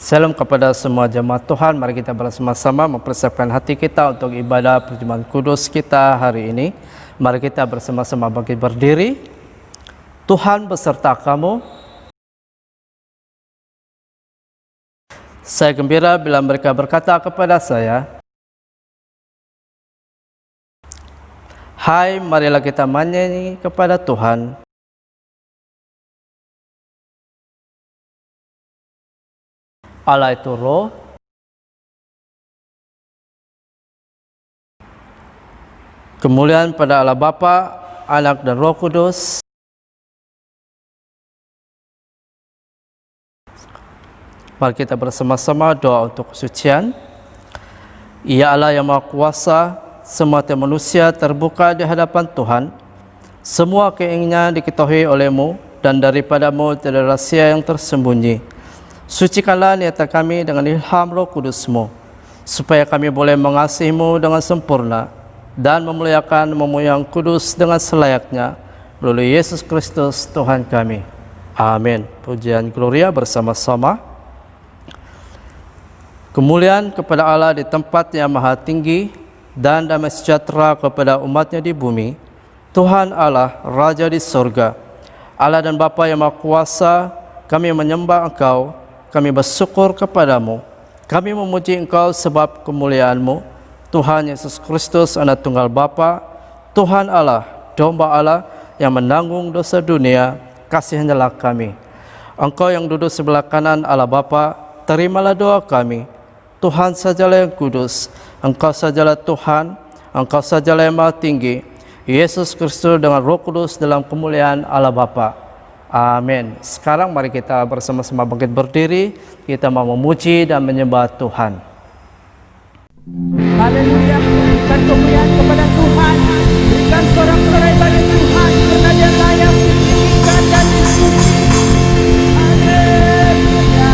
Salam kepada semua jemaat Tuhan. Mari kita bersama-sama mempersiapkan hati kita untuk ibadah perjumpaan kudus kita hari ini. Mari kita bersama-sama bangkit berdiri. Tuhan beserta kamu. Saya gembira bila mereka berkata kepada saya, hai, marilah kita menyanyi kepada Tuhan. Allah itu roh, kemuliaan pada Allah Bapa, Anak dan Roh Kudus. Mari kita bersama-sama doa untuk kesucian. Ya Allah yang Maha Kuasa, semua manusia terbuka di hadapan Tuhan. Semua keinginan diketahui oleh-Mu, dan daripada-Mu tiada rahasia yang tersembunyi. Sucikanlah niatan kami dengan ilham Roh Kudus-Mu, supaya kami boleh mengasihi-Mu dengan sempurna dan memuliakan-Mu yang kudus dengan selayaknya, melalui Yesus Kristus Tuhan kami. Amin. Pujian Gloria bersama-sama. Kemuliaan kepada Allah di tempat yang maha tinggi, dan damai sejahtera kepada umat-Nya di bumi. Tuhan Allah, Raja di sorga, Allah dan Bapa yang Maha Kuasa, kami menyembah Engkau. Kami bersyukur kepadamu. Kami memuji Engkau sebab kemuliaan-Mu, Tuhan Yesus Kristus, Anak Tunggal Bapa, Tuhan Allah, Domba Allah yang menanggung dosa dunia. Kasihilah kami. Engkau yang duduk sebelah kanan Allah Bapa, terimalah doa kami. Tuhan sajalah yang kudus, Engkau sajalah Tuhan, Engkau sajalah yang maha tinggi. Yesus Kristus dengan Roh Kudus dalam kemuliaan Allah Bapa. Amin. Sekarang mari kita bersama-sama bangkit berdiri. Kita mau memuji dan menyembah Tuhan. Haleluya. Berikan kemuliaan kepada Tuhan. Berikan sorak-sorai pada Tuhan, karena Dia layak ditinggikan dan dipuji. Haleluya.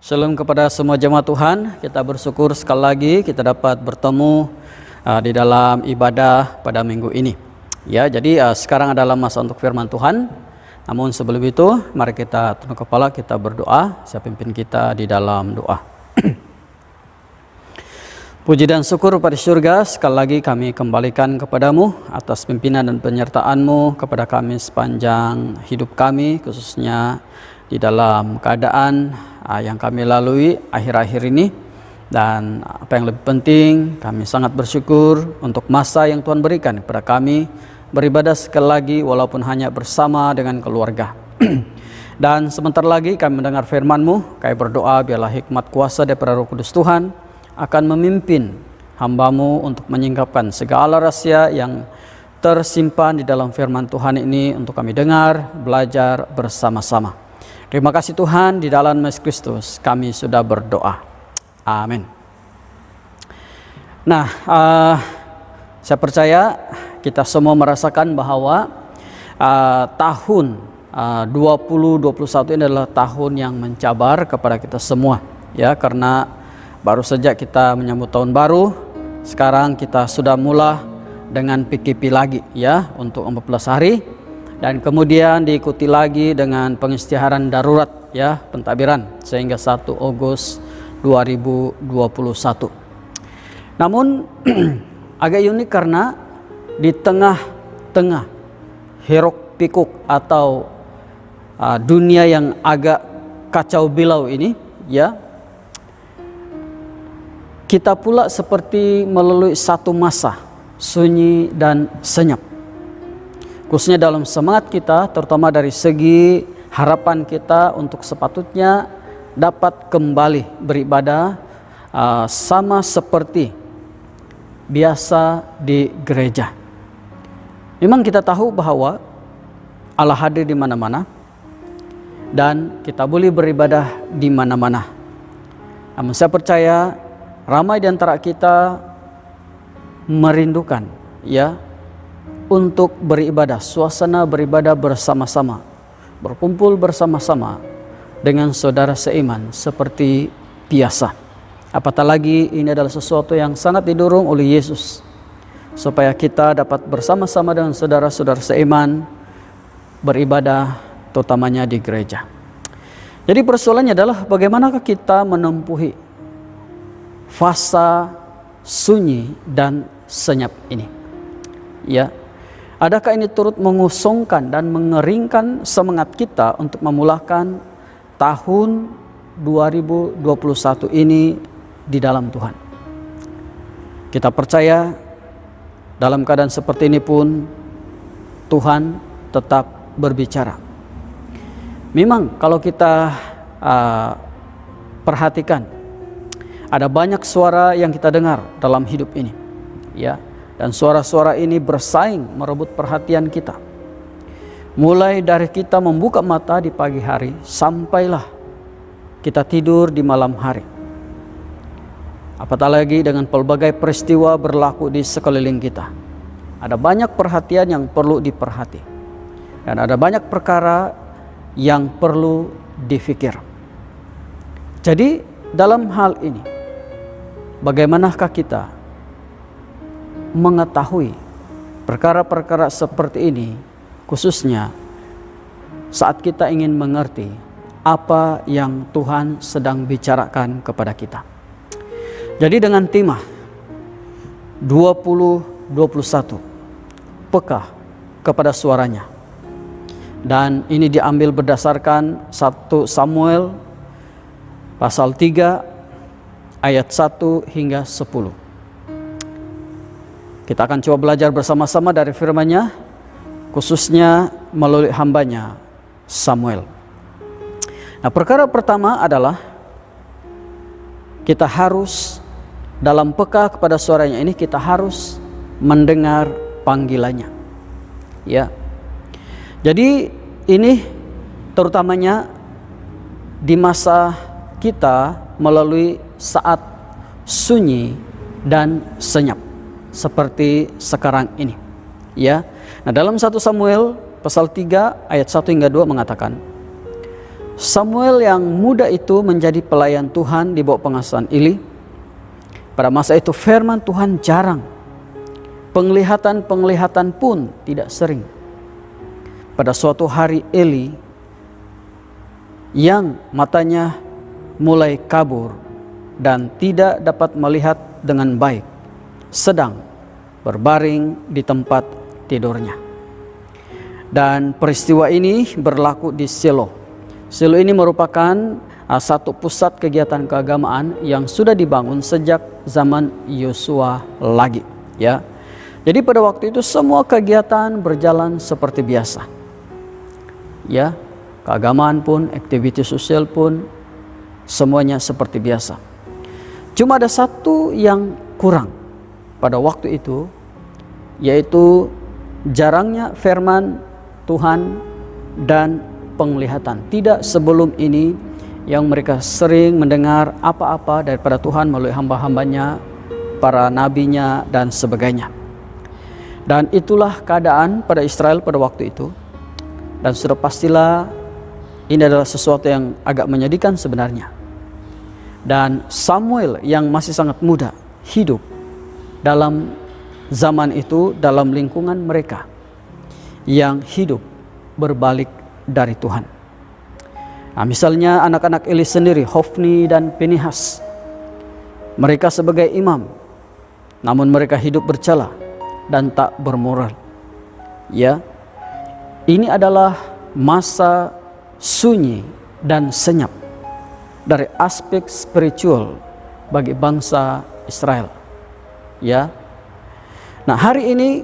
Shalom kepada semua jemaat Tuhan. Kita bersyukur sekali lagi kita dapat bertemu di dalam ibadah pada minggu ini. Ya, jadi sekarang adalah masa untuk firman Tuhan. Namun sebelum itu, mari kita tunduk kepala, kita berdoa. Saya pimpin kita di dalam doa. Puji dan syukur pada surga, sekali lagi kami kembalikan kepadamu atas pimpinan dan penyertaan-Mu kepada kami sepanjang hidup kami, khususnya di dalam keadaan yang kami lalui akhir-akhir ini. Dan apa yang lebih penting, kami sangat bersyukur untuk masa yang Tuhan berikan kepada kami beribadah sekali lagi walaupun hanya bersama dengan keluarga. Dan sebentar lagi kami mendengar firman-Mu. Kami berdoa biarlah hikmat kuasa daripada Roh Kudus Tuhan akan memimpin hamba-Mu untuk menyingkapkan segala rahasia yang tersimpan di dalam firman Tuhan ini untuk kami dengar, belajar bersama-sama. Terima kasih Tuhan, di dalam Yesus Kristus kami sudah berdoa. Amin. Nah, saya percaya kita semua merasakan bahwa tahun 2021 ini adalah tahun yang mencabar kepada kita semua, ya, karena baru saja kita menyambut tahun baru. Sekarang kita sudah mulai dengan PKP lagi, ya, untuk 14 hari. Dan kemudian diikuti lagi dengan pengisytiharan darurat, ya, pentadbiran sehingga 1 Agustus 2021. Namun agak unik karena di tengah-tengah hiruk pikuk atau dunia yang agak kacau bilau ini, ya, kita pula seperti melalui satu masa sunyi dan senyap. Khususnya dalam semangat kita, terutama dari segi harapan kita untuk sepatutnya dapat kembali beribadah sama seperti biasa di gereja. Memang kita tahu bahwa Allah hadir di mana-mana dan kita boleh beribadah di mana-mana. Namun saya percaya ramai di antara kita merindukan, ya, untuk beribadah, suasana beribadah bersama-sama, berkumpul bersama-sama dengan saudara seiman seperti biasa. Apatah lagi ini adalah sesuatu yang sangat didorong oleh Yesus supaya kita dapat bersama-sama dengan saudara-saudara seiman beribadah, terutamanya di gereja. Jadi persoalannya adalah bagaimanakah kita menempuhi fasa sunyi dan senyap ini, ya. Adakah ini turut mengusungkan dan mengeringkan semangat kita untuk memulakan tahun 2021 ini di dalam Tuhan? Kita percaya dalam keadaan seperti ini pun Tuhan tetap berbicara. Memang kalau kita perhatikan, ada banyak suara yang kita dengar dalam hidup ini, ya. Dan suara-suara ini bersaing merebut perhatian kita. Mulai dari kita membuka mata di pagi hari, sampailah kita tidur di malam hari. Apatah lagi dengan pelbagai peristiwa berlaku di sekeliling kita. Ada banyak perhatian yang perlu diperhati. Dan ada banyak perkara yang perlu difikir. Jadi dalam hal ini, bagaimanakah kita mengetahui perkara-perkara seperti ini, khususnya saat kita ingin mengerti apa yang Tuhan sedang bicarakan kepada kita. Jadi dengan tema 2021, peka kepada suaranya. Dan ini diambil berdasarkan 1 Samuel pasal 3 ayat 1 hingga 10. Kita akan coba belajar bersama-sama dari firman-Nya, khususnya melalui hambanya Samuel. Nah, perkara pertama adalah kita harus dalam peka kepada suaranya ini, kita harus mendengar panggilannya, ya. Jadi ini terutamanya di masa kita melalui saat sunyi dan senyap seperti sekarang ini, ya. Nah, dalam 1 Samuel pasal 3 ayat 1 hingga 2 mengatakan, Samuel yang muda itu menjadi pelayan Tuhan di bawah pengasuhan Eli. Pada masa itu firman Tuhan jarang. Penglihatan pun tidak sering. Pada suatu hari Eli yang matanya mulai kabur dan tidak dapat melihat dengan baik, sedang berbaring di tempat tidurnya. Dan peristiwa ini berlaku di Silo. Silo ini merupakan satu pusat kegiatan keagamaan yang sudah dibangun sejak zaman Yosua lagi, ya. Jadi pada waktu itu semua kegiatan berjalan seperti biasa. Ya, keagamaan pun, aktivitas sosial pun semuanya seperti biasa. Cuma ada satu yang kurang pada waktu itu, yaitu jarangnya firman Tuhan dan penglihatan. Tidak sebelum ini yang mereka sering mendengar apa-apa daripada Tuhan melalui hamba-hambanya, para nabinya dan sebagainya. Dan itulah keadaan pada Israel pada waktu itu. Dan sudah pastilah ini adalah sesuatu yang agak menyedihkan sebenarnya. Dan Samuel yang masih sangat muda hidup dalam zaman itu, dalam lingkungan mereka yang hidup berbalik dari Tuhan. Nah, misalnya anak-anak Eli sendiri, Hofni dan Pinehas, mereka sebagai imam, namun mereka hidup bercela dan tak bermoral. Ya, ini adalah masa sunyi dan senyap dari aspek spiritual bagi bangsa Israel. Ya. Nah, hari ini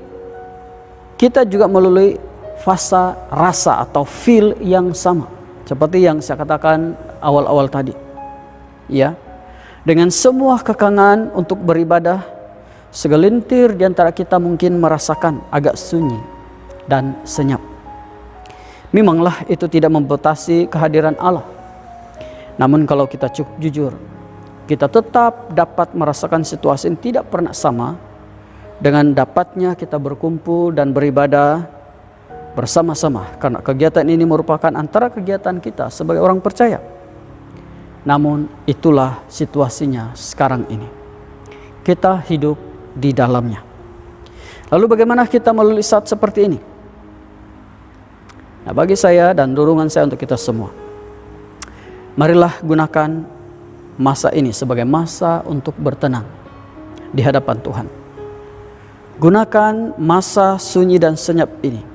kita juga melalui fase rasa atau feel yang sama seperti yang saya katakan awal-awal tadi. Ya. Dengan semua kekangan untuk beribadah, segelintir di antara kita mungkin merasakan agak sunyi dan senyap. Memanglah itu tidak membatasi kehadiran Allah. Namun kalau kita cukup jujur, kita tetap dapat merasakan situasi yang tidak pernah sama dengan dapatnya kita berkumpul dan beribadah bersama-sama. Karena kegiatan ini merupakan antara kegiatan kita sebagai orang percaya. Namun itulah situasinya sekarang ini. Kita hidup di dalamnya. Lalu bagaimana kita melalui saat seperti ini? Nah, bagi saya dan dorongan saya untuk kita semua, marilah gunakan masa ini sebagai masa untuk bertenang di hadapan Tuhan. Gunakan masa sunyi dan senyap ini,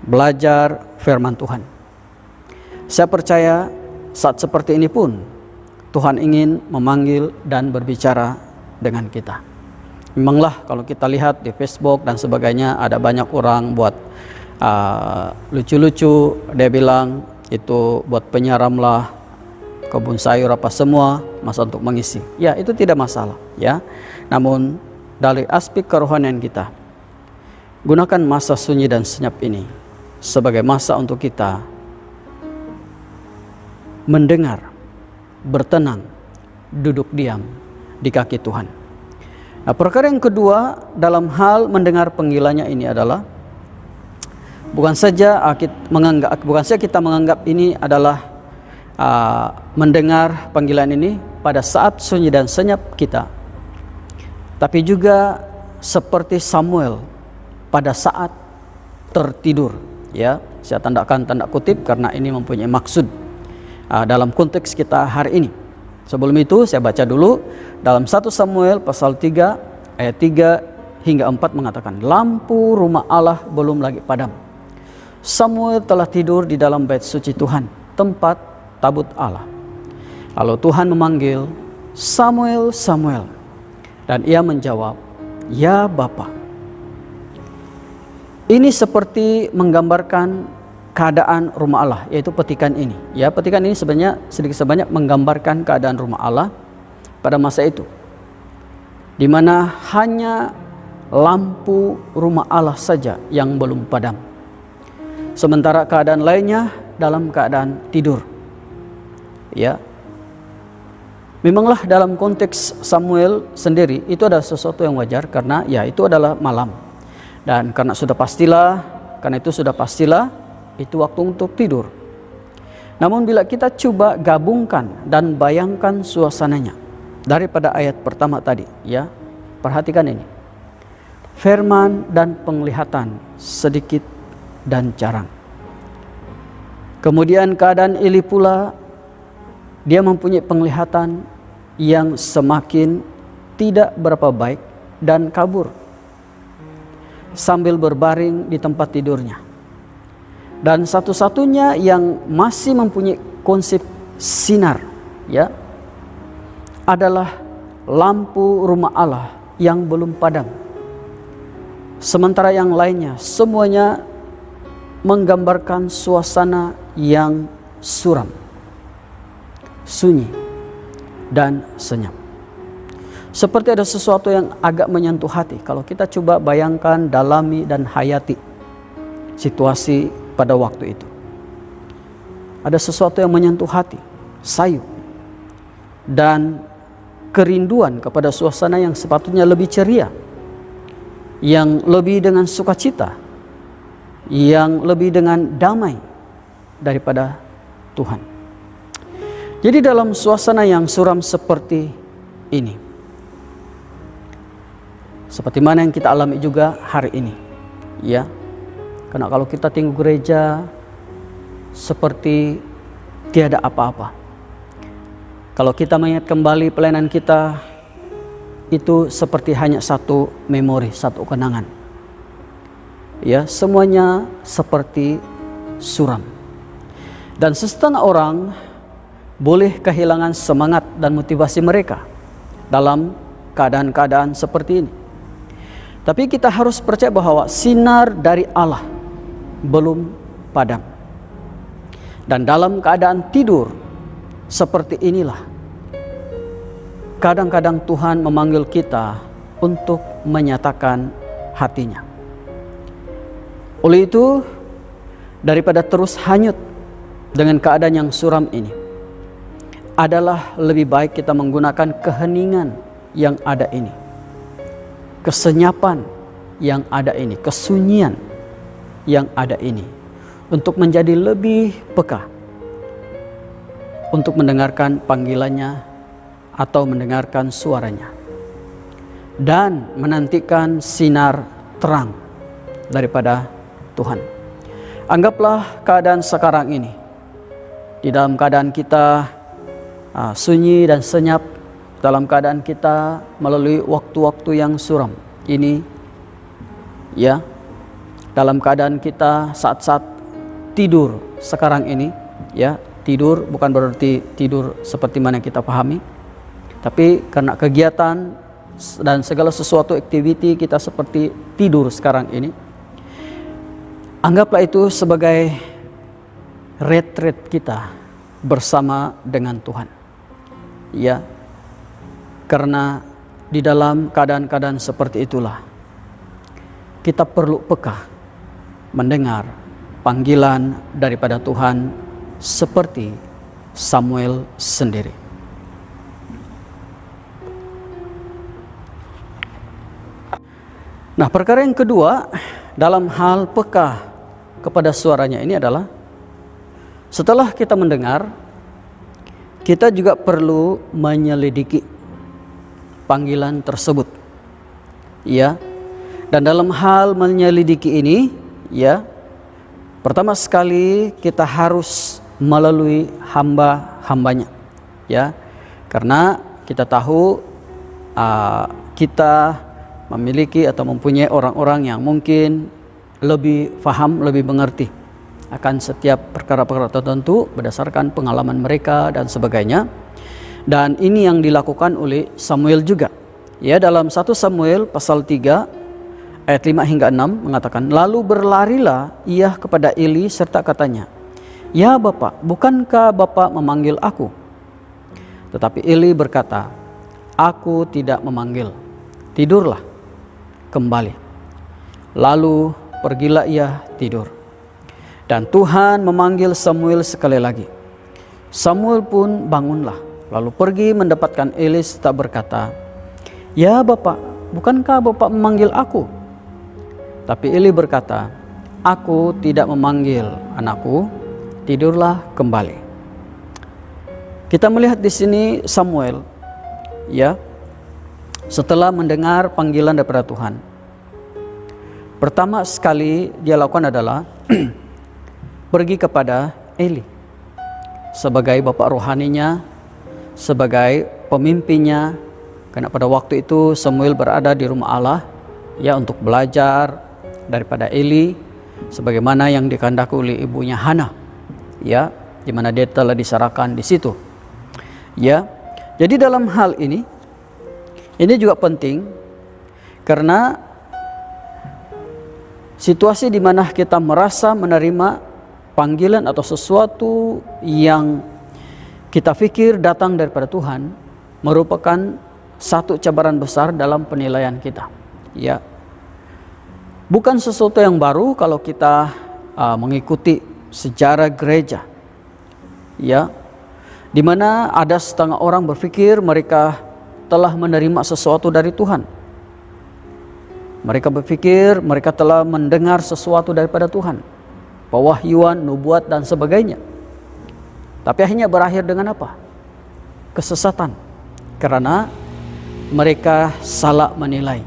belajar firman Tuhan. Saya percaya saat seperti ini pun Tuhan ingin memanggil dan berbicara dengan kita. Memanglah kalau kita lihat di Facebook dan sebagainya, ada banyak orang buat lucu-lucu, dia bilang itu buat penyiaran lah, kebun sayur apa semua, masa untuk mengisi. Ya, itu tidak masalah, ya. Namun dari aspek kerohanian kita, gunakan masa sunyi dan senyap ini sebagai masa untuk kita mendengar, bertenang, duduk diam di kaki Tuhan. Nah, perkara yang kedua dalam hal mendengar panggilannya ini adalah bukan saja kita menganggap ini adalah mendengar panggilan ini pada saat sunyi dan senyap kita, tapi juga seperti Samuel pada saat tertidur. Ya, saya tandakan tanda kutip karena ini mempunyai maksud dalam konteks kita hari ini. Sebelum itu saya baca dulu dalam 1 Samuel pasal 3 ayat 3 hingga 4 mengatakan, lampu rumah Allah belum lagi padam. Samuel telah tidur di dalam bait suci Tuhan, tempat tabut Allah. Lalu Tuhan memanggil, Samuel, Samuel. Dan ia menjawab, ya Bapa. Ini seperti menggambarkan keadaan rumah Allah, yaitu petikan ini. Ya, petikan ini sebenarnya sedikit sebanyak menggambarkan keadaan rumah Allah pada masa itu, di mana hanya lampu rumah Allah saja yang belum padam. Sementara keadaan lainnya dalam keadaan tidur. Ya. Memanglah dalam konteks Samuel sendiri itu adalah sesuatu yang wajar karena ya itu adalah malam. Dan karena itu sudah pastilah itu waktu untuk tidur. Namun bila kita coba gabungkan dan bayangkan suasananya daripada ayat pertama tadi, ya, perhatikan ini. Firman dan penglihatan sedikit dan jarang. Kemudian keadaan Eli pula, dia mempunyai penglihatan yang semakin tidak berapa baik dan kabur sambil berbaring di tempat tidurnya. Dan satu-satunya yang masih mempunyai konsep sinar, ya, adalah lampu rumah Allah yang belum padam. Sementara yang lainnya semuanya menggambarkan suasana yang suram, sunyi, dan senyap. Seperti ada sesuatu yang agak menyentuh hati kalau kita coba bayangkan, dalami, dan hayati situasi pada waktu itu. Ada sesuatu yang menyentuh hati, sayu, dan kerinduan kepada suasana yang sepatutnya lebih ceria, yang lebih dengan sukacita, yang lebih dengan damai daripada Tuhan. Jadi dalam suasana yang suram seperti ini, seperti mana yang kita alami juga hari ini, ya. Karena kalau kita tinggal gereja seperti tiada apa-apa. Kalau kita mengingat kembali pelayanan kita, itu seperti hanya satu memori, satu kenangan. Ya, semuanya seperti suram. Dan setengah orang boleh kehilangan semangat dan motivasi mereka dalam keadaan-keadaan seperti ini. Tapi kita harus percaya bahwa sinar dari Allah belum padam. Dan dalam keadaan tidur seperti inilah, kadang-kadang Tuhan memanggil kita untuk menyatakan hatinya. Oleh itu, daripada terus hanyut dengan keadaan yang suram ini, adalah lebih baik kita menggunakan keheningan yang ada ini, kesenyapan yang ada ini, kesunyian yang ada ini, untuk menjadi lebih peka, untuk mendengarkan panggilannya atau mendengarkan suaranya, dan menantikan sinar terang daripada Tuhan. Anggaplah keadaan sekarang ini, di dalam keadaan kita sunyi dan senyap, dalam keadaan kita melalui waktu-waktu yang suram ini, ya, dalam keadaan kita saat-saat tidur sekarang ini, ya, tidur bukan berarti tidur seperti mana kita pahami, tapi karena kegiatan dan segala sesuatu aktiviti kita seperti tidur sekarang ini, anggaplah itu sebagai retreat kita bersama dengan Tuhan, ya. Karena di dalam keadaan-keadaan seperti itulah kita perlu peka mendengar panggilan daripada Tuhan seperti Samuel sendiri. Nah, perkara yang kedua dalam hal peka kepada suaranya ini adalah, setelah kita mendengar, kita juga perlu menyelidiki panggilan tersebut, ya. Dan dalam hal menyelidiki ini, ya, pertama sekali kita harus melalui hamba-hambanya, ya. Karena kita tahu kita memiliki atau mempunyai orang-orang yang mungkin lebih faham, lebih mengerti akan setiap perkara-perkara tertentu berdasarkan pengalaman mereka dan sebagainya. Dan ini yang dilakukan oleh Samuel juga. Ya, dalam 1 Samuel pasal 3 ayat 5 hingga 6 mengatakan, lalu berlarilah ia kepada Eli serta katanya, ya Bapak, bukankah Bapak memanggil aku? Tetapi Eli berkata, aku tidak memanggil, tidurlah kembali. Lalu pergilah ia tidur. Dan Tuhan memanggil Samuel sekali lagi. Samuel pun bangunlah, lalu pergi mendapatkan Eli serta berkata, ya Bapak, bukankah Bapak memanggil aku? Tapi Eli berkata, aku tidak memanggil, anakku, tidurlah kembali. Kita melihat di sini Samuel, ya, setelah mendengar panggilan daripada Tuhan, pertama sekali dia lakukan adalah pergi kepada Eli sebagai bapak rohaninya, sebagai pemimpinnya. Karena pada waktu itu Samuel berada di rumah Allah, ya, untuk belajar daripada Eli, sebagaimana yang dikehendaki oleh ibunya Hana, ya, di mana dia telah diserahkan di situ. Ya, jadi dalam hal ini juga penting, karena situasi di mana kita merasa menerima panggilan atau sesuatu yang kita pikir datang daripada Tuhan merupakan satu cabaran besar dalam penilaian kita. Ya, bukan sesuatu yang baru kalau kita mengikuti sejarah gereja. Ya, di mana ada setengah orang berpikir mereka telah menerima sesuatu dari Tuhan. Mereka berpikir mereka telah mendengar sesuatu daripada Tuhan, pewahyuan, nubuat dan sebagainya. Tapi akhirnya berakhir dengan apa? Kesesatan. Karena mereka salah menilai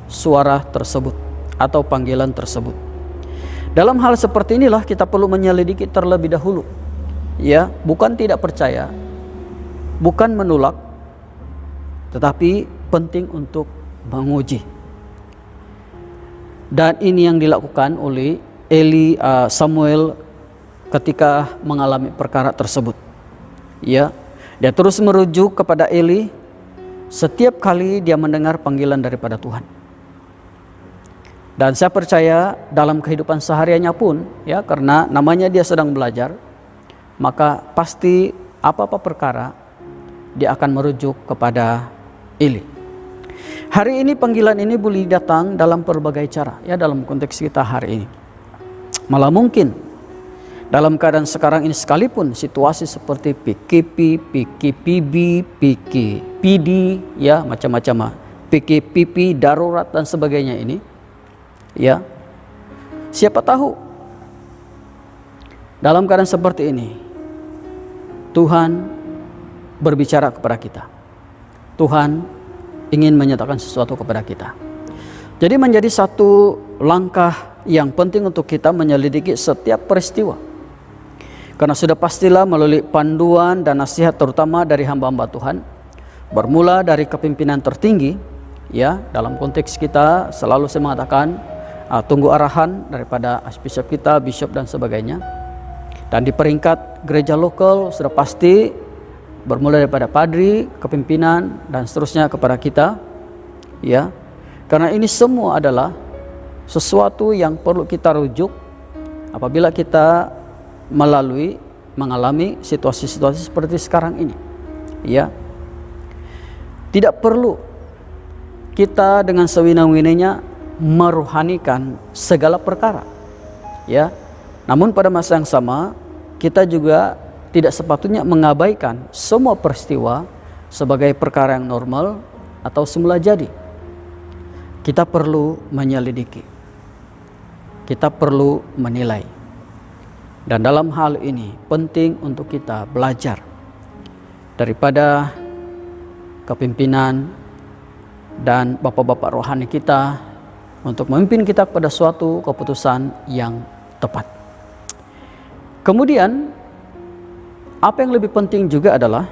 suara tersebut atau panggilan tersebut. Dalam hal seperti inilah kita perlu menyelidiki terlebih dahulu. Ya, bukan tidak percaya, bukan menolak, tetapi penting untuk menguji. Dan ini yang dilakukan oleh Samuel ketika mengalami perkara tersebut. Ya, dia terus merujuk kepada Eli setiap kali dia mendengar panggilan daripada Tuhan. Dan saya percaya dalam kehidupan sehariannya pun, ya, karena namanya dia sedang belajar, maka pasti apa-apa perkara dia akan merujuk kepada Eli. Hari ini panggilan ini boleh datang dalam berbagai cara, ya, dalam konteks kita hari ini. Malah mungkin dalam keadaan sekarang ini sekalipun situasi seperti PKP, PKPB, PKPD, ya, macam-macam, PKPP, darurat dan sebagainya ini, ya, siapa tahu dalam keadaan seperti ini Tuhan berbicara kepada kita. Tuhan ingin menyatakan sesuatu kepada kita. Jadi menjadi satu langkah yang penting untuk kita menyelidiki setiap peristiwa. Karena sudah pastilah melalui panduan dan nasihat terutama dari hamba-hamba Tuhan, bermula dari kepimpinan tertinggi, ya, dalam konteks kita selalu saya mengatakan tunggu arahan daripada archbishop kita, bishop dan sebagainya. Dan di peringkat gereja lokal sudah pasti bermula daripada padri, kepimpinan dan seterusnya kepada kita, ya. Karena ini semua adalah sesuatu yang perlu kita rujuk apabila kita mengalami situasi-situasi seperti sekarang ini, ya. Tidak perlu kita dengan sewenang-wenangnya merohanikan segala perkara, ya. Namun pada masa yang sama kita juga tidak sepatutnya mengabaikan semua peristiwa sebagai perkara yang normal atau semula jadi. Kita perlu menyelidiki, kita perlu menilai. Dan dalam hal ini penting untuk kita belajar daripada kepimpinan dan bapak-bapak rohani kita untuk memimpin kita kepada suatu keputusan yang tepat. Kemudian apa yang lebih penting juga adalah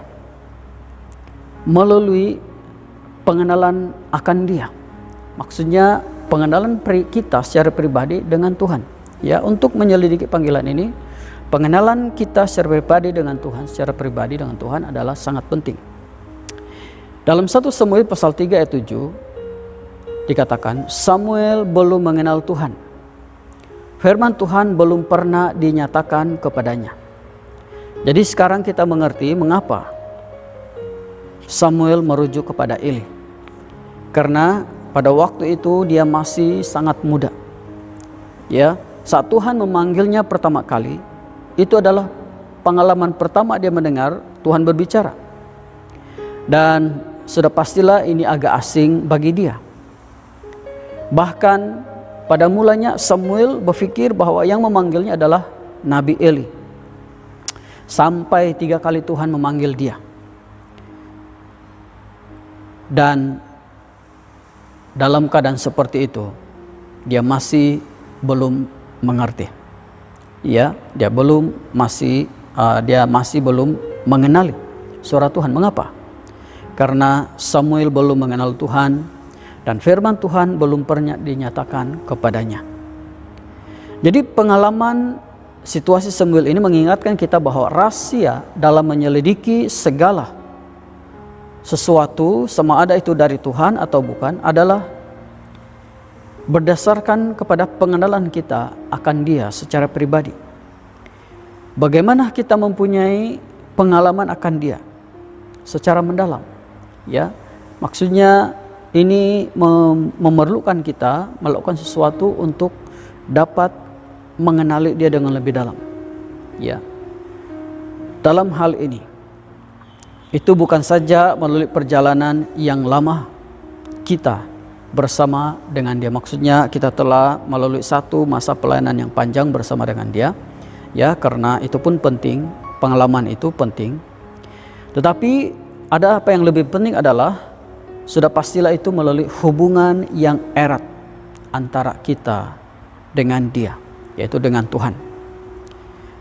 melalui pengenalan akan Dia. Maksudnya pengenalan kita secara pribadi dengan Tuhan. Ya, untuk menyelidiki panggilan ini, pengenalan kita secara pribadi dengan Tuhan adalah sangat penting. Dalam 1 Samuel pasal 3 ayat 7 dikatakan, Samuel belum mengenal Tuhan. Firman Tuhan belum pernah dinyatakan kepadanya. Jadi sekarang kita mengerti mengapa Samuel merujuk kepada Eli. Karena pada waktu itu dia masih sangat muda. Ya, saat Tuhan memanggilnya pertama kali, itu adalah pengalaman pertama dia mendengar Tuhan berbicara. Dan sudah pastilah ini agak asing bagi dia. Bahkan pada mulanya Samuel berpikir bahwa yang memanggilnya adalah Nabi Eli. sampai 3 kali Tuhan memanggil dia. Dan dalam keadaan seperti itu, dia masih belum mengerti. Ya, dia masih belum mengenali suara Tuhan. Mengapa? Karena Samuel belum mengenal Tuhan dan firman Tuhan belum pernah dinyatakan kepadanya. Jadi pengalaman situasi Samuel ini mengingatkan kita bahwa rahasia dalam menyelidiki segala sesuatu, sama ada itu dari Tuhan atau bukan, adalah berdasarkan kepada pengenalan kita akan Dia secara pribadi. Bagaimana kita mempunyai pengalaman akan Dia secara mendalam. Ya, maksudnya ini memerlukan kita melakukan sesuatu untuk dapat mengenali Dia dengan lebih dalam. Ya. Dalam hal ini itu bukan saja melalui perjalanan yang lama kita bersama dengan Dia. Maksudnya kita telah melalui satu masa pelayanan yang panjang bersama dengan Dia. Ya, karena itu pun penting, pengalaman itu penting. Tetapi ada apa yang lebih penting adalah sudah pastilah itu melalui hubungan yang erat antara kita dengan Dia, yaitu dengan Tuhan.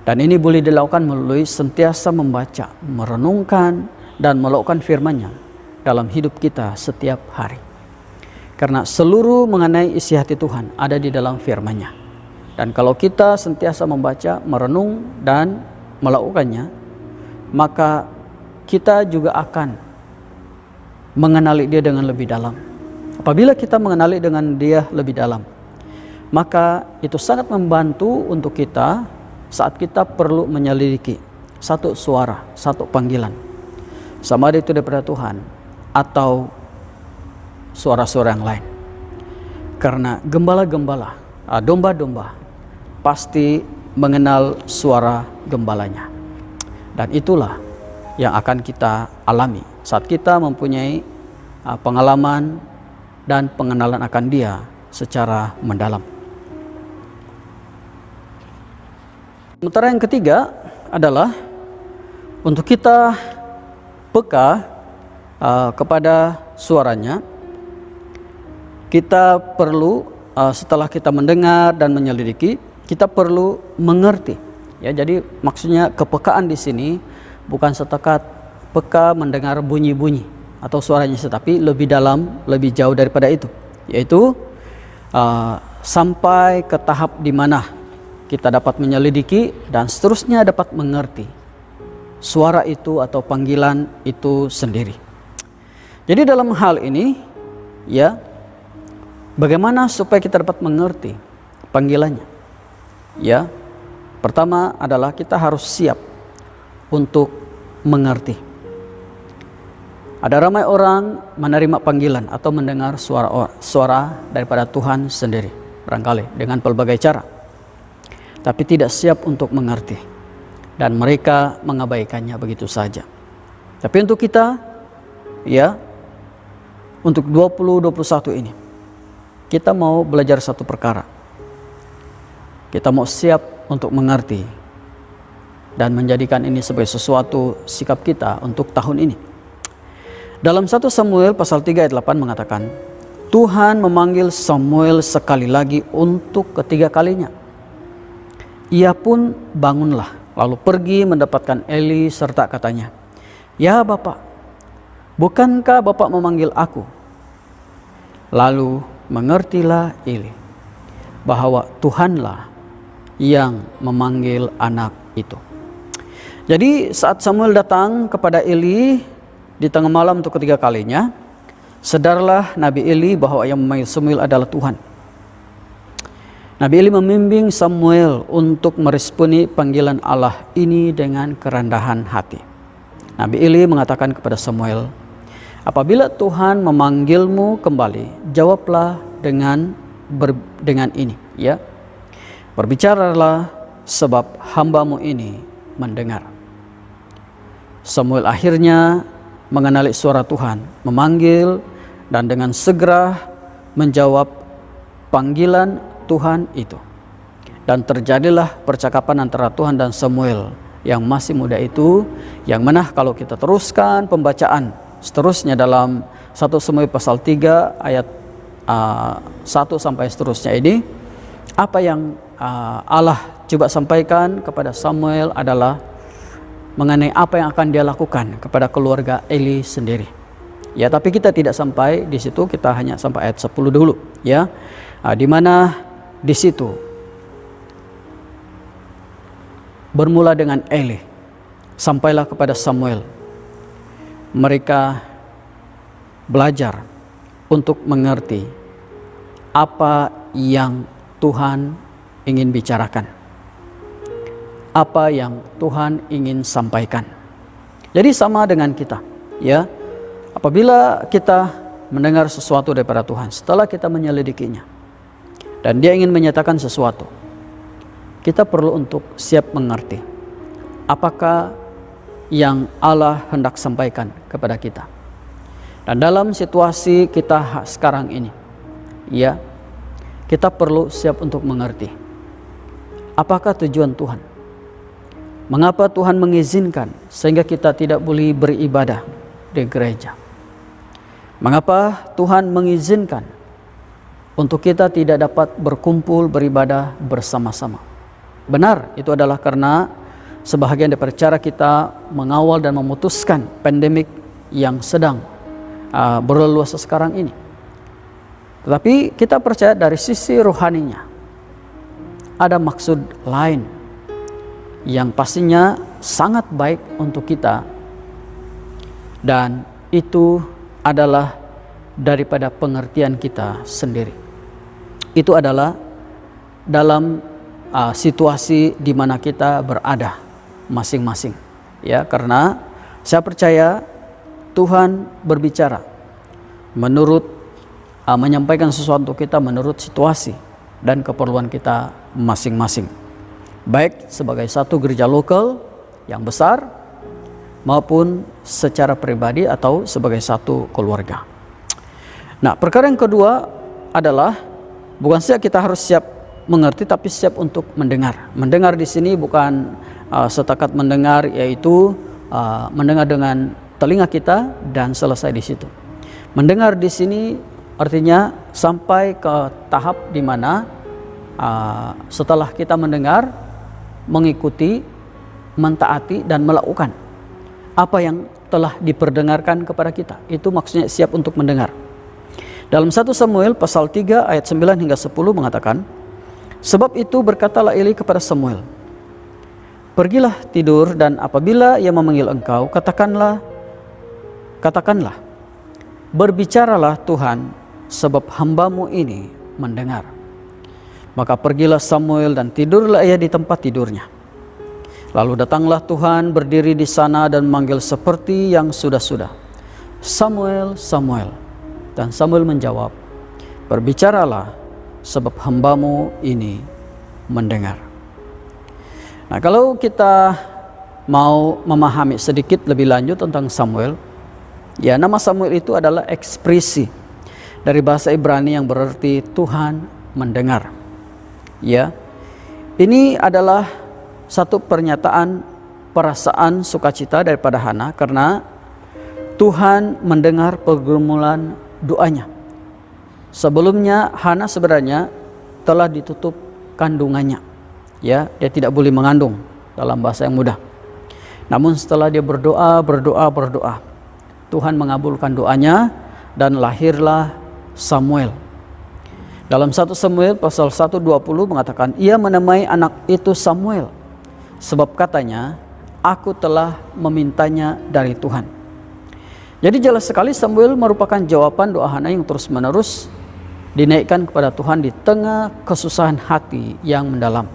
Dan ini boleh dilakukan melalui sentiasa membaca, merenungkan, dan melakukan firman-Nya dalam hidup kita setiap hari. Karena seluruh mengenai isi hati Tuhan ada di dalam firman-Nya. Dan kalau kita sentiasa membaca, merenung, dan melakukannya, maka kita juga akan mengenali Dia dengan lebih dalam. Apabila kita mengenali dengan Dia lebih dalam, maka itu sangat membantu untuk kita saat kita perlu menyelidiki satu suara, satu panggilan, sama ada itu daripada Tuhan atau suara-suara yang lain. Karena gembala-gembala, domba-domba pasti mengenal suara gembalanya. Dan itulah yang akan kita alami saat kita mempunyai pengalaman dan pengenalan akan Dia secara mendalam. Sementara yang ketiga adalah untuk kita peka kepada suaranya. Kita perlu setelah kita mendengar dan menyelidiki, kita perlu mengerti. Ya, jadi maksudnya kepekaan di sini bukan setekat peka mendengar bunyi-bunyi atau suaranya, tetapi lebih dalam, lebih jauh daripada itu, yaitu sampai ke tahap di mana kita dapat menyelidiki dan seterusnya dapat mengerti suara itu atau panggilan itu sendiri. Jadi dalam hal ini, ya, bagaimana supaya kita dapat mengerti panggilannya? Ya, pertama adalah kita harus siap untuk mengerti. Ada ramai orang menerima panggilan atau mendengar suara daripada Tuhan sendiri, barangkali dengan pelbagai cara, tapi tidak siap untuk mengerti, dan mereka mengabaikannya begitu saja. Tapi untuk kita, ya, untuk 2021 ini, kita mau belajar satu perkara. Kita mau siap untuk mengerti dan menjadikan ini sebagai sesuatu sikap kita untuk tahun ini. Dalam 1 Samuel pasal 3 ayat 8 mengatakan, Tuhan memanggil Samuel sekali lagi untuk ketiga kalinya. Ia pun bangunlah, lalu pergi mendapatkan Eli serta katanya, "Ya Bapak, bukankah Bapak memanggil aku?" Lalu mengertilah Eli bahwa Tuhanlah yang memanggil anak itu. Jadi saat Samuel datang kepada Eli di tengah malam untuk ketiga kalinya, sadarlah Nabi Eli bahwa yang memanggil Samuel adalah Tuhan. Nabi Eli membimbing Samuel untuk meresponi panggilan Allah ini dengan kerendahan hati. Nabi Eli mengatakan kepada Samuel, "Apabila Tuhan memanggilmu kembali, jawablah dengan ini, ya. Berbicaralah sebab hambamu ini mendengar." Samuel akhirnya mengenali suara Tuhan, memanggil, dan dengan segera menjawab panggilan Tuhan itu. Dan terjadilah percakapan antara Tuhan dan Samuel yang masih muda itu, yang mana kalau kita teruskan pembacaan seterusnya dalam 1 Samuel pasal 3 ayat 1 sampai seterusnya ini, apa yang Allah coba sampaikan kepada Samuel adalah mengenai apa yang akan dia lakukan kepada keluarga Eli sendiri. Ya, tapi kita tidak sampai di situ, kita hanya sampai ayat 10 dulu, ya. Di mana di situ bermula dengan Eli, sampailah kepada Samuel. Mereka belajar untuk mengerti apa yang Tuhan ingin bicarakan, apa yang Tuhan ingin sampaikan. Jadi sama dengan kita, ya. Apabila kita mendengar sesuatu daripada Tuhan, setelah kita menyelidikinya dan Dia ingin menyatakan sesuatu, kita perlu untuk siap mengerti apakah yang Allah hendak sampaikan kepada kita. Dan dalam situasi kita sekarang ini, ya, kita perlu siap untuk mengerti apakah tujuan Tuhan. Mengapa Tuhan mengizinkan sehingga kita tidak boleh beribadah di gereja? Mengapa Tuhan mengizinkan untuk kita tidak dapat berkumpul beribadah bersama-sama? Benar, itu adalah karena sebahagian daripada cara kita mengawal dan memutuskan pandemik yang sedang berleluasa sekarang ini. Tetapi kita percaya dari sisi rohaninya ada maksud lain yang pastinya sangat baik untuk kita, dan itu adalah daripada pengertian kita sendiri. Itu adalah dalam situasi di mana kita berada masing-masing, ya, karena saya percaya Tuhan berbicara menurut menyampaikan sesuatu untuk kita menurut situasi dan keperluan kita masing-masing, baik sebagai satu gereja lokal yang besar maupun secara pribadi atau sebagai satu keluarga. Nah, perkara yang kedua adalah bukan saja kita harus siap mengerti, tapi siap untuk mendengar. Mendengar di sini bukan setakat mendengar, yaitu mendengar dengan telinga kita dan selesai di situ. Mendengar di sini artinya sampai ke tahap di mana setelah kita mendengar, mengikuti, mentaati dan melakukan apa yang telah diperdengarkan kepada kita. Itu maksudnya siap untuk mendengar. Dalam 1 Samuel pasal 3 ayat 9 hingga 10 mengatakan, sebab itu berkatalah Eli kepada Samuel, pergilah tidur, dan apabila ia memanggil engkau, katakanlah, berbicaralah Tuhan, sebab hambamu ini mendengar. Maka pergilah Samuel dan tidurlah ia di tempat tidurnya. Lalu datanglah Tuhan berdiri di sana dan memanggil seperti yang sudah-sudah, Samuel, Samuel. Dan Samuel menjawab, berbicaralah, sebab hambamu ini mendengar. Nah, kalau kita mau memahami sedikit lebih lanjut tentang Samuel, ya, nama Samuel itu adalah ekspresi dari bahasa Ibrani yang berarti Tuhan mendengar. Ya, ini adalah satu pernyataan perasaan sukacita daripada Hana karena Tuhan mendengar pergumulan doanya. Sebelumnya Hana sebenarnya telah ditutup kandungannya. Ya, dia tidak boleh mengandung dalam bahasa yang mudah. Namun setelah dia berdoa, Tuhan mengabulkan doanya dan lahirlah Samuel. Dalam 1 Samuel pasal 1:20 mengatakan, ia menamai anak itu Samuel, sebab katanya, aku telah memintanya dari Tuhan. Jadi jelas sekali Samuel merupakan jawaban doa Hana yang terus-menerus dinaikkan kepada Tuhan di tengah kesusahan hati yang mendalam.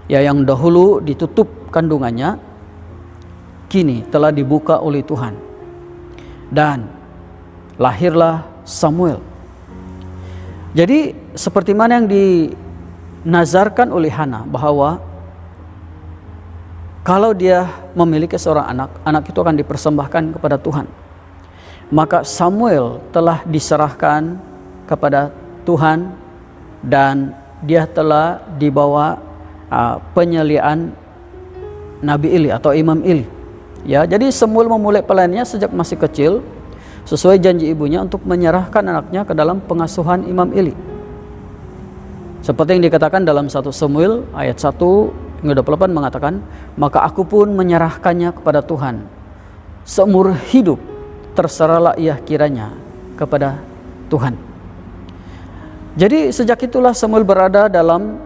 Ya, yang dahulu ditutup kandungannya, kini telah dibuka oleh Tuhan. Dan lahirlah Samuel. Jadi seperti mana yang dinazarkan oleh Hana bahwa kalau dia memiliki seorang anak, anak itu akan dipersembahkan kepada Tuhan. Maka Samuel telah diserahkan kepada Tuhan dan dia telah dibawa penyeliaan Nabi Eli atau Imam Eli. Ya, jadi Samuel memulai pelayanannya sejak masih kecil sesuai janji ibunya untuk menyerahkan anaknya ke dalam pengasuhan Imam Eli. Seperti yang dikatakan dalam 1 Samuel ayat 1 hingga 28 mengatakan, "Maka aku pun menyerahkannya kepada Tuhan. Seumur hidup terserahlah ia kiranya kepada Tuhan." Jadi sejak itulah Samuel berada dalam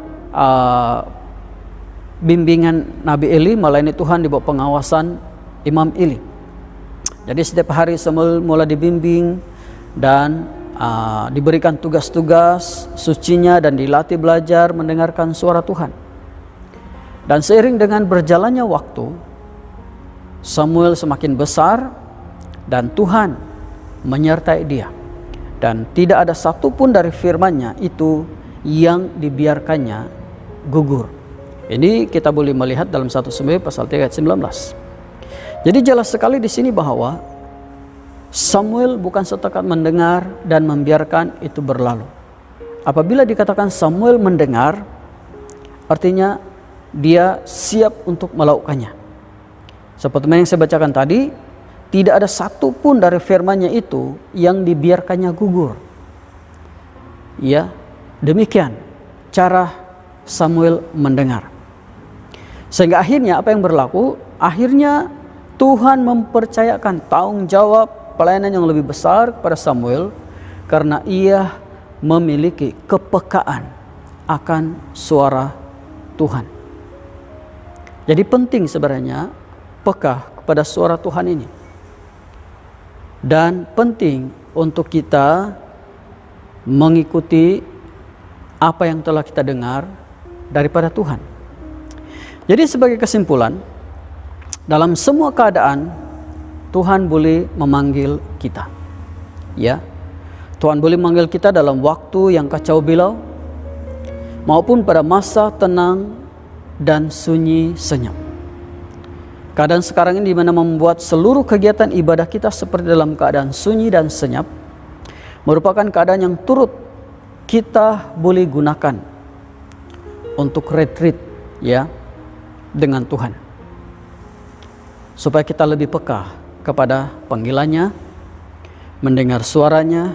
bimbingan Nabi Eli, melayani Tuhan di bawah pengawasan Imam Eli. Jadi setiap hari Samuel mulai dibimbing dan diberikan tugas-tugas sucinya dan dilatih belajar mendengarkan suara Tuhan. Dan seiring dengan berjalannya waktu, Samuel semakin besar dan Tuhan menyertai dia. Dan tidak ada satupun dari firman-Nya itu yang dibiarkannya gugur. Ini kita boleh melihat dalam 1 Samuel pasal 3 ayat 19. Jadi jelas sekali di sini bahwa Samuel bukan setekat mendengar dan membiarkan itu berlalu. Apabila dikatakan Samuel mendengar, artinya dia siap untuk melakukannya. Seperti yang saya bacakan tadi, tidak ada satupun dari firman-Nya itu yang dibiarkannya gugur. Ya, demikian cara Samuel mendengar. Sehingga akhirnya apa yang berlaku? Akhirnya Tuhan mempercayakan tanggung jawab pelayanan yang lebih besar kepada Samuel karena ia memiliki kepekaan akan suara Tuhan. Jadi penting sebenarnya peka kepada suara Tuhan ini. Dan penting untuk kita mengikuti apa yang telah kita dengar daripada Tuhan. Jadi sebagai kesimpulan, dalam semua keadaan Tuhan boleh memanggil kita. Ya. Tuhan boleh memanggil kita dalam waktu yang kacau balau maupun pada masa tenang dan sunyi senyap. Keadaan sekarang ini di mana membuat seluruh kegiatan ibadah kita seperti dalam keadaan sunyi dan senyap merupakan keadaan yang turut kita boleh gunakan untuk retreat ya dengan Tuhan. Supaya kita lebih peka kepada panggilannya, mendengar suaranya,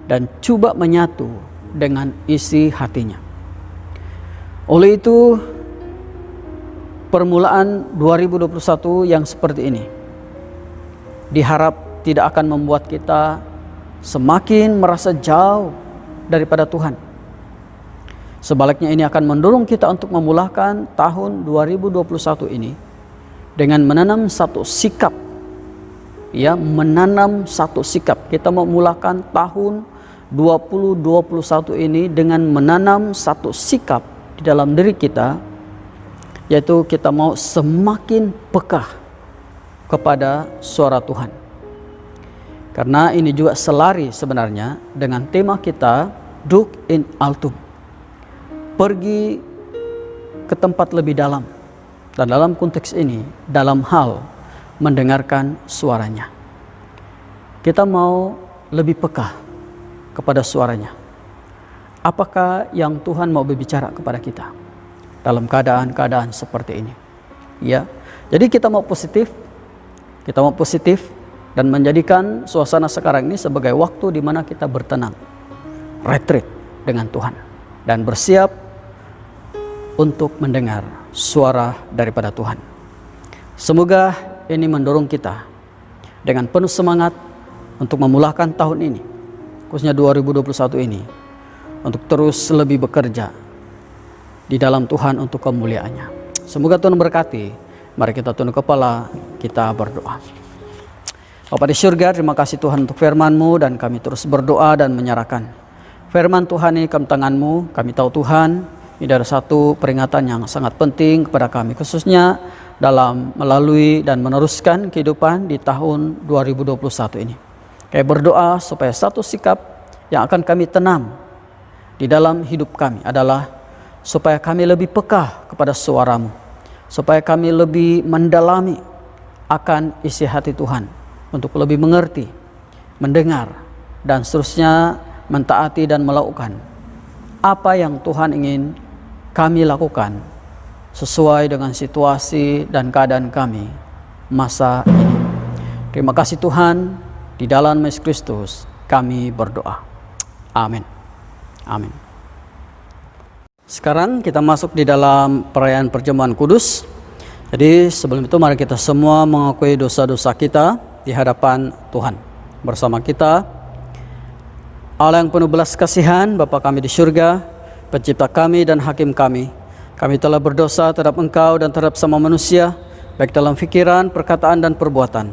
dan coba menyatu dengan isi hatinya. Oleh itu, permulaan 2021 yang seperti ini diharap tidak akan membuat kita semakin merasa jauh daripada Tuhan. Sebaliknya ini akan mendorong kita untuk memulakan tahun 2021 ini dengan menanam satu sikap. Ya, menanam satu sikap. Kita memulakan tahun 2021 ini dengan menanam satu sikap di dalam diri kita, yaitu kita mau semakin peka kepada suara Tuhan. Karena ini juga selari sebenarnya dengan tema kita Duc in Altum, pergi ke tempat lebih dalam. Dan dalam konteks ini, dalam hal mendengarkan suaranya, kita mau lebih peka kepada suaranya. Apakah yang Tuhan mau berbicara kepada kita dalam keadaan-keadaan seperti ini? Ya, jadi kita mau positif dan menjadikan suasana sekarang ini sebagai waktu di mana kita bertenang, retreat dengan Tuhan dan bersiap untuk mendengar suara daripada Tuhan. Semoga ini mendorong kita dengan penuh semangat untuk memulakan tahun ini, khususnya 2021 ini, untuk terus lebih bekerja di dalam Tuhan untuk kemuliaannya. Semoga Tuhan berkati. Mari kita tunduk kepala, kita berdoa. Bapa di surga, terima kasih Tuhan untuk firman-Mu, dan kami terus berdoa dan menyerahkan firman Tuhan ini ke tangan-Mu. Kami tahu Tuhan, ini adalah satu peringatan yang sangat penting kepada kami, khususnya dalam melalui dan meneruskan kehidupan di tahun 2021 ini. Kami berdoa supaya satu sikap yang akan kami tanam di dalam hidup kami adalah supaya kami lebih peka kepada suara-Mu, supaya kami lebih mendalami akan isi hati Tuhan, untuk lebih mengerti, mendengar, dan seterusnya mentaati dan melakukan apa yang Tuhan ingin kami lakukan sesuai dengan situasi dan keadaan kami masa ini. Terima kasih Tuhan, di dalam Yesus Kristus kami berdoa. Amin. Amin. Sekarang kita masuk di dalam perayaan perjamuan kudus. Jadi sebelum itu mari kita semua mengakui dosa-dosa kita di hadapan Tuhan. Bersama kita, Allah yang penuh belas kasihan, Bapa kami di surga, Pencipta kami dan Hakim kami. Kami telah berdosa terhadap Engkau dan terhadap sama manusia, baik dalam pikiran, perkataan, dan perbuatan,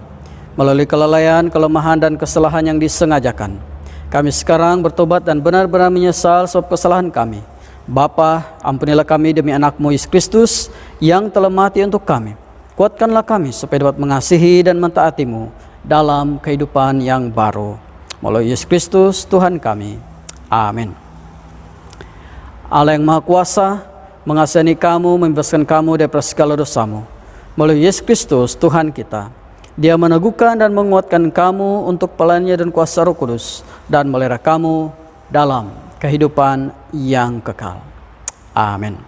melalui kelalaian, kelemahan, dan kesalahan yang disengajakan. Kami sekarang bertobat dan benar-benar menyesal sebab kesalahan kami. Bapa, ampunilah kami demi anak-Mu Yesus Kristus yang telah mati untuk kami. Kuatkanlah kami supaya dapat mengasihi dan mentaati-Mu dalam kehidupan yang baru. Melalui Yesus Kristus Tuhan kami. Amin. Allah yang Maha Kuasa mengasihani kamu, membebaskan kamu dari segala dosamu. Melalui Yesus Kristus Tuhan kita. Dia meneguhkan dan menguatkan kamu untuk pelayanannya dan kuasa Roh Kudus, dan melihara kamu dalam kehidupan yang kekal. Amin.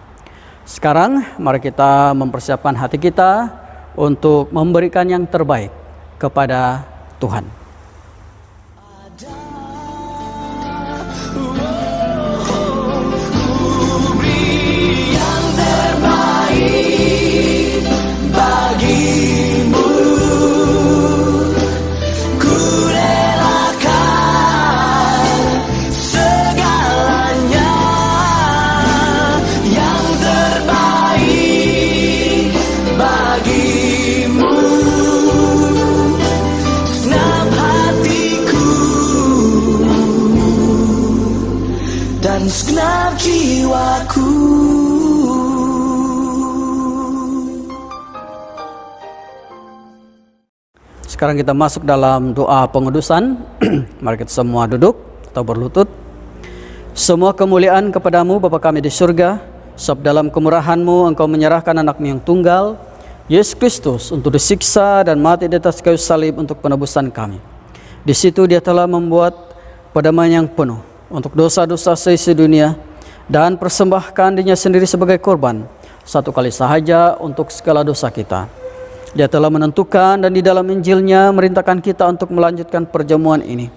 Sekarang mari kita mempersiapkan hati kita untuk memberikan yang terbaik kepada Tuhan. Segenap jiwaku. Sekarang kita masuk dalam doa pengudusan. Mari kita semua duduk atau berlutut. Semua kemuliaan kepadamu Bapa kami di surga, sebab dalam kemurahan-Mu Engkau menyerahkan anak-Mu yang tunggal, Yesus Kristus, untuk disiksa dan mati di atas kayu salib untuk penebusan kami. Di situ Dia telah membuat pendamaian yang penuh untuk dosa-dosa seisi dunia, dan persembahkan dirinya sendiri sebagai korban satu kali sahaja untuk segala dosa kita. Dia telah menentukan dan di dalam Injilnya merintahkan kita untuk melanjutkan perjamuan ini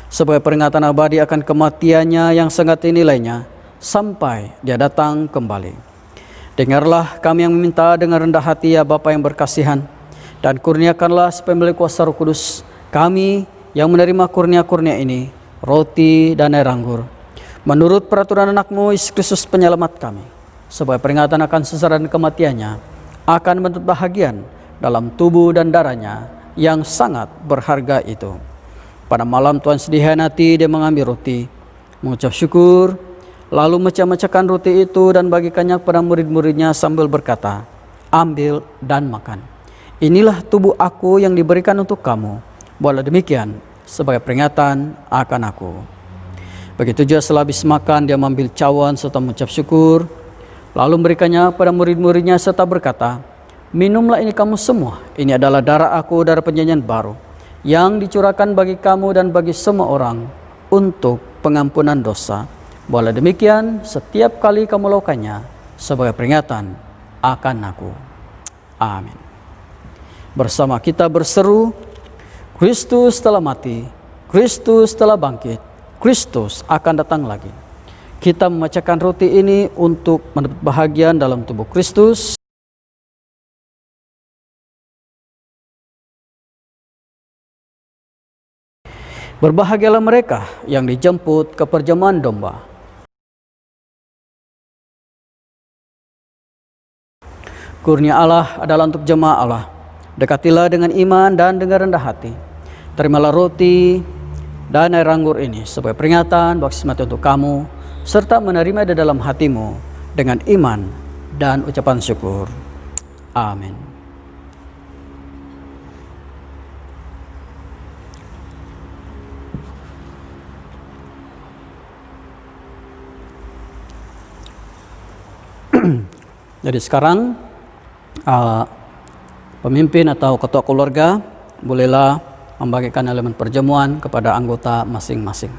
sebagai peringatan abadi akan kematiannya yang sangat nilainya sampai Dia datang kembali. Dengarlah kami yang meminta dengan rendah hati, ya Bapa yang berkasihan, dan kurniakanlah supaya melalui kuasa Roh Kudus kami yang menerima kurnia-kurnia ini, roti dan air anggur, menurut peraturan anak-Mu Yesus Kristus penyelamat kami, sebagai peringatan akan sengsara dan kematiannya, akan mendapat bahagian dalam tubuh dan darahnya yang sangat berharga itu. Pada malam Tuhan sedihati, Dia mengambil roti, mengucap syukur, lalu mecah-mecahkan roti itu dan bagikannya kepada murid-muridnya sambil berkata, ambil dan makan. Inilah tubuh aku yang diberikan untuk kamu. Buatlah demikian sebagai peringatan akan aku. Begitu juga setelah habis makan, Dia mengambil cawan serta mengucap syukur, lalu memberikannya pada murid-muridnya serta berkata, minumlah ini kamu semua, ini adalah darah aku, darah perjanjian baru, yang dicurahkan bagi kamu dan bagi semua orang untuk pengampunan dosa. Buatlah demikian setiap kali kamu melakukannya sebagai peringatan akan aku. Amin. Bersama kita berseru, Kristus telah mati, Kristus telah bangkit, Kristus akan datang lagi. Kita memecahkan roti ini untuk mendapat bahagian dalam tubuh Kristus. Berbahagialah mereka yang dijemput ke perjamuan domba. Kurnia Allah adalah untuk jemaah Allah. Dekatilah dengan iman dan dengan rendah hati. Terimalah roti dan air anggur ini sebagai peringatan baptisma untuk kamu, serta menerima di dalam hatimu dengan iman dan ucapan syukur. Amin. Jadi sekarang pemimpin atau ketua keluarga bolehlah membagikan elemen perjamuan kepada anggota masing-masing.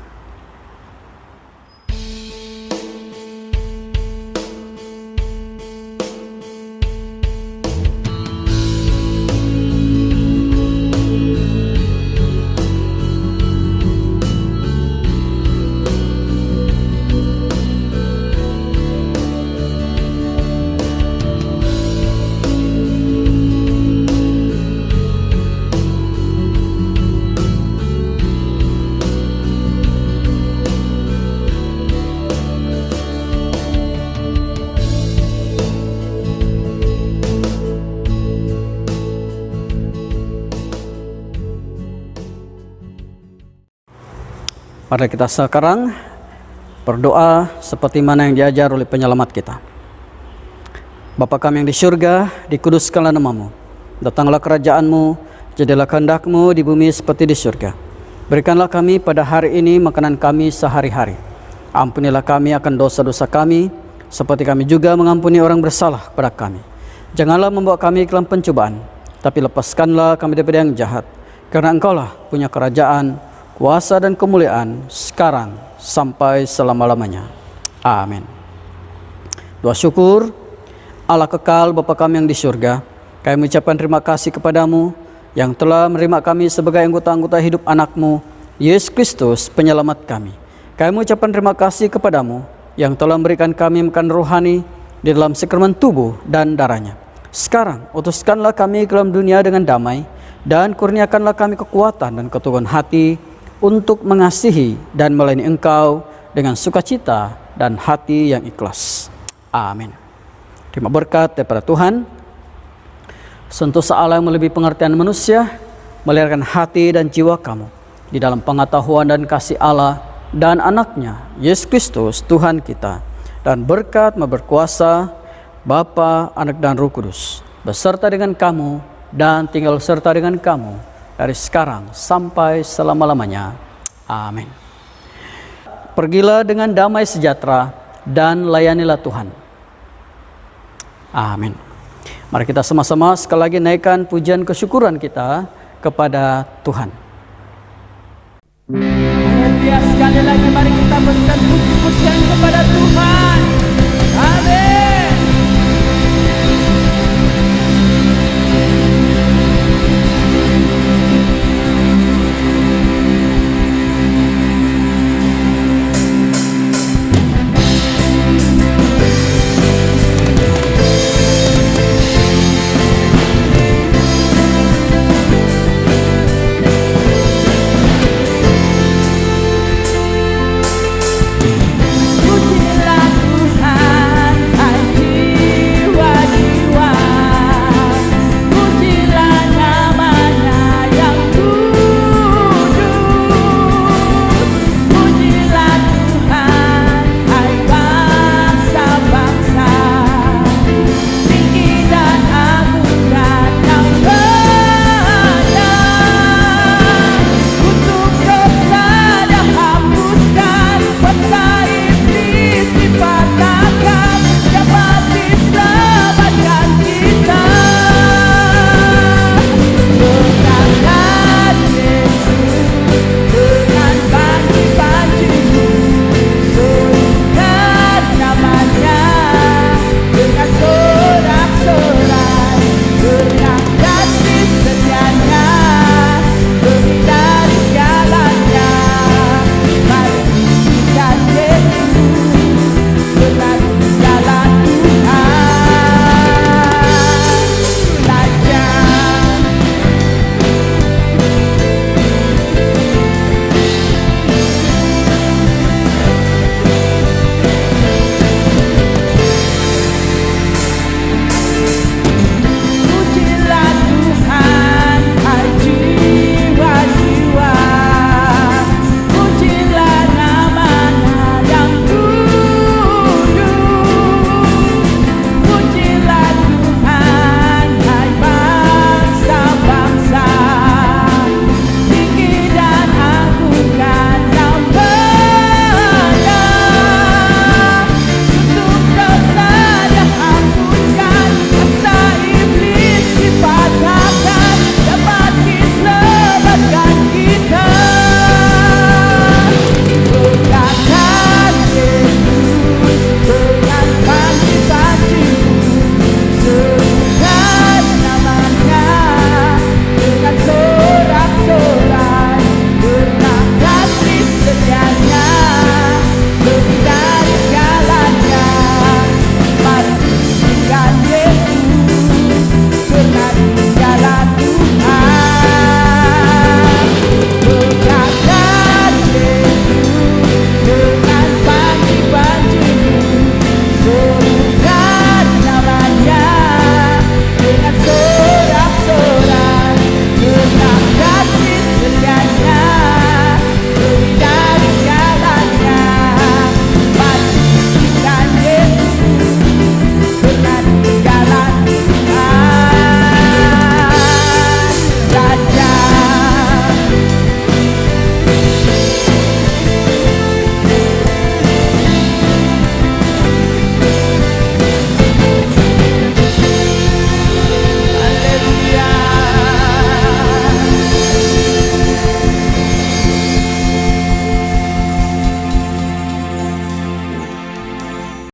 Mari kita sekarang berdoa seperti mana yang diajar oleh penyelamat kita. Bapa kami yang di surga, dikuduskanlah namamu. Datanglah kerajaan-Mu, jadilah kehendak-Mu di bumi seperti di surga. Berikanlah kami pada hari ini makanan kami sehari-hari. Ampunilah kami akan dosa-dosa kami, seperti kami juga mengampuni orang bersalah kepada kami. Janganlah membawa kami ke dalam pencobaan, tapi lepaskanlah kami daripada yang jahat. Karena Engkaulah punya kerajaan, kuasa dan kemuliaan sekarang sampai selama-lamanya. Amin. Doa syukur. Allah kekal Bapa kami yang di surga, kami mengucapkan terima kasih kepadamu yang telah menerima kami sebagai anggota-anggota hidup anak-Mu, Yesus Kristus penyelamat kami. Kami mengucapkan terima kasih kepadamu yang telah memberikan kami makan rohani di dalam sakramen tubuh dan darahnya. Sekarang utuskanlah kami ke dalam dunia dengan damai, dan kurniakanlah kami kekuatan dan keteguhan hati untuk mengasihi dan melayani Engkau dengan sukacita dan hati yang ikhlas. Amin. Terima berkat daripada Tuhan. Sentosa Allah yang melebihi pengertian manusia, melahirkan hati dan jiwa kamu di dalam pengetahuan dan kasih Allah dan anaknya, Yesus Kristus Tuhan kita. Dan berkat berkuasa Bapa, Anak dan Roh Kudus beserta dengan kamu dan tinggal serta dengan kamu dari sekarang sampai selama-lamanya. Amin. Pergilah dengan damai sejahtera dan layanilah Tuhan. Amin. Mari kita sama-sama sekali lagi naikkan pujian kesyukuran kita kepada Tuhan. Haleluya, sekali lagi mari kita berikan puji-pujian kepada Tuhan.